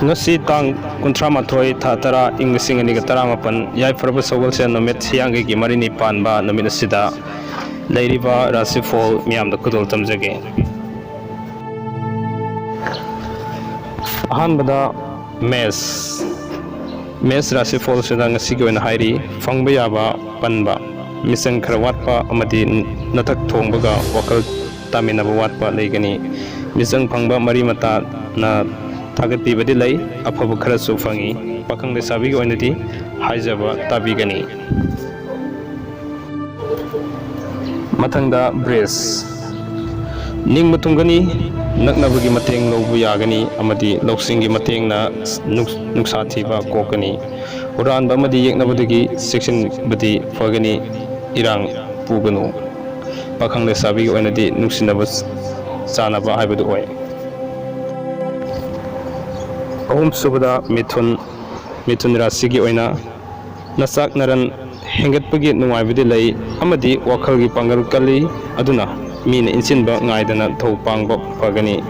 ngasi tang 38 tha tara ing 2018 yaifraba sogolse nomit siyangi gi marini panba nomit asida leiriba rasifol miyamda kudol tamjage ahanbada mes rasifol sida ngasi gi oina hairi fangba yaba panba misang khara watpa amadi natak thongbaga wakal taminaba watpa leigani misang phangba mari mata na tagat pibadi lay afaba khara su fangi pakang lesabi gi oinadi haijaba tabigani mathangda brace ning matungani naknabagi mateng lobu yagani amadi loksingi matengna nuksa thiba kokani uran bamadi yeknabadagi section badi fagani irang puganu pakang lesabi gi oinadi nuksinaba sanaba haibadu oi ahum subada mithun rasi gi oina nasak naran hengatpagi nungaibadi lay amadi wakhalgi pangal kali aduna mina insinba ngaidana thau pangba pagani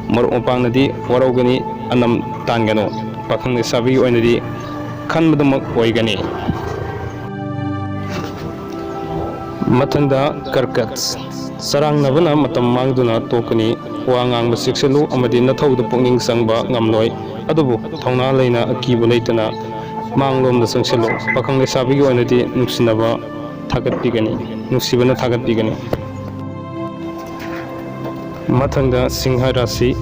maruk mapangnadi warogani anam tangano pakhang lesabi gi oinadi khanbadamak oigani mathangda karkat sarang nabana matam mangduna tokani wa ngang sikselu amadi nathauda pungning sangba ngamloi adubu thongna leina akibu leitana manglomda sangselu pakhang lesabi gi oinadi nuksinaba thagatpigani nuksibana thagatpigani mathangda singha rasi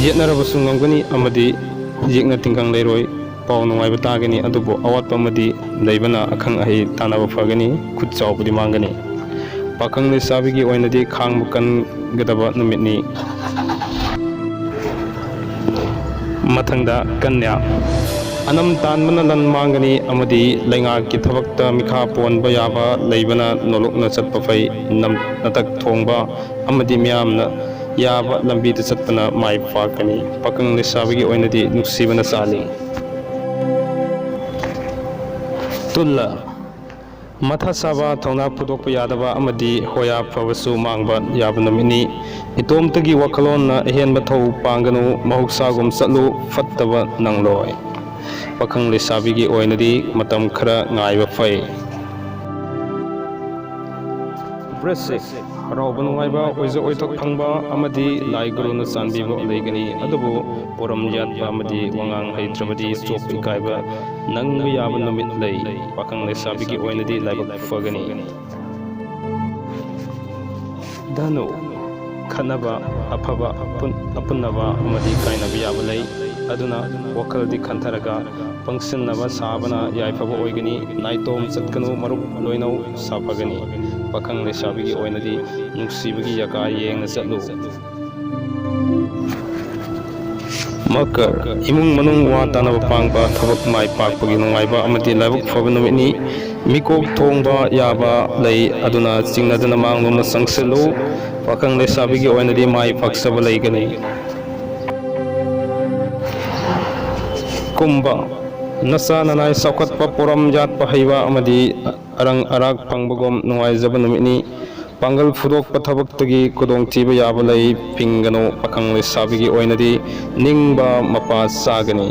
yetnarabasu ngamgani amadi yekna tingkang leiroi pau nungaiba tagani adubu awatpa amadi leibana akhang ahi tanaba fagani khut chaubudi mangani pakang lesabi gi oinadi khangbu kan gadaba numitni mathangda kanya anam tanbana lan mangani amadi lainga ki thabakta mikha ponba yaba leibana nolokna chatpa fai nam natak thongba amadi miyamna yaba lambi da chatpana mai pakani pakang lesabi gi oinadi nuksibana sali tulla matha saba thongna pudokpa yadaba amadi hoya phawasu mangba yabanamini itomtagi wakhalonna ehenba thau panganu mahuksagum chatlu fattaba nangloi pakhang lesabi gi oinadi matam khara ngaiba fai brese harauba nungaiba oiza oitok phangba amadi lai guruna sanbiba leigani adubu poram yatpa amadi wangang haidrabadi chop ikaiba nangba yaba numit lei pakang lesabi gi oinadi laibak fagani dano khanaba afaba apunaba amadi kainaba yaba lei aduna wakaldi khantaraga pangsinnaba sabana yaifaba oigani naitom chatkanu marup loinau sapagani pakhang lesabi gi oinadi nuksibagi yaka yengna chatlu makar imung manung wa tanaba pangba thabak mai pakpagi nungaiba amadi laibak phaba numitni mikok thongba yaba lei aduna chingnadana manglomna sangselu pakhang lesabi gi oinadi mai paksaba leigani kumba nasa nanai saukatpa poram yatpa haiba amadi arang arak pangbagom nungaijaba numitni pangal fudokpa thabaktagi kudong thiba yaba lei pingano pakhang lesabi gi oinadi ningba mapa sagani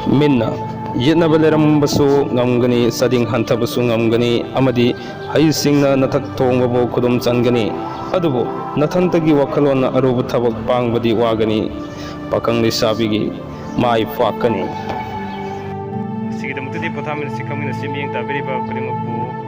minna yetnaba lerambasu ngamgani sading hantabasu ngamgani amadi haisingna nathak thongbabu kudum changani adubu nathantagi wakhalona aruba thabak pangbadi wagani pakang lesabi gi mai pakani sigidamtadi pothamin sikamina simyeng tabiriba kurimakpu